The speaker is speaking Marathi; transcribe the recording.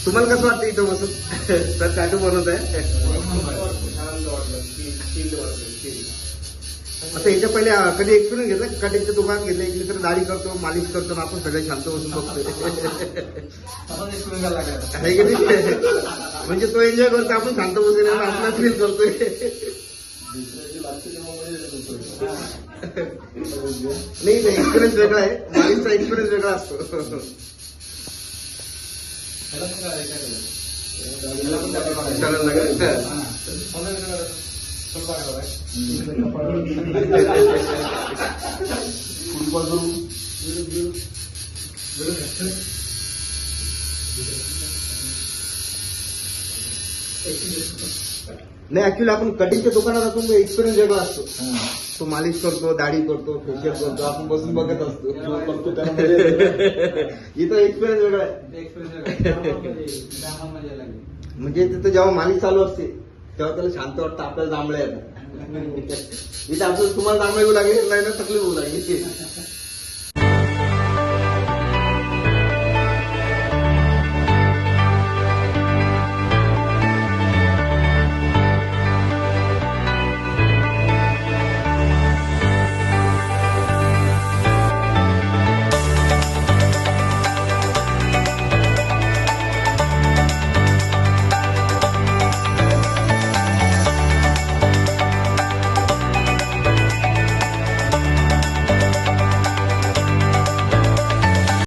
तुम्हाला कसं वाटतं इथं बसून? तर टॅटू बनवत आहे आता याच्या पहिले कधी एक्सपिरियन्स घेतला? कटिंगच्या दुकानात घेतलं, एक मित्र दाढी करतो, मालिश करतो, आपण सगळे शांत बसून बघतोय. म्हणजे तो एन्जॉय करतो, आपण शांत बसून आपला फील करतोय. नाही एक्सपिरियन्स वेगळा आहे, मालिशचा एक्सपिरियन्स वेगळा असतो. नाही ऍक्च्युली आपण कटिंगच्या दुकानात आपण एक्सपिरियन्स वेगळा असतो. तो मालिश करतो, दाढी करतो, फेशियल करतो, आपण बसून बघत असतो. इथं एक्सपिरियन्स वेगळा आहे. म्हणजे तिथं जेव्हा मालिश चालू असते तेव्हा त्याला शांत वाटतं, आपल्याला जांभळ्या येतात. इथे आपल्याला तुम्हाला जांभळे होऊ लागले नाही ना, तकलीफ होऊ लागली.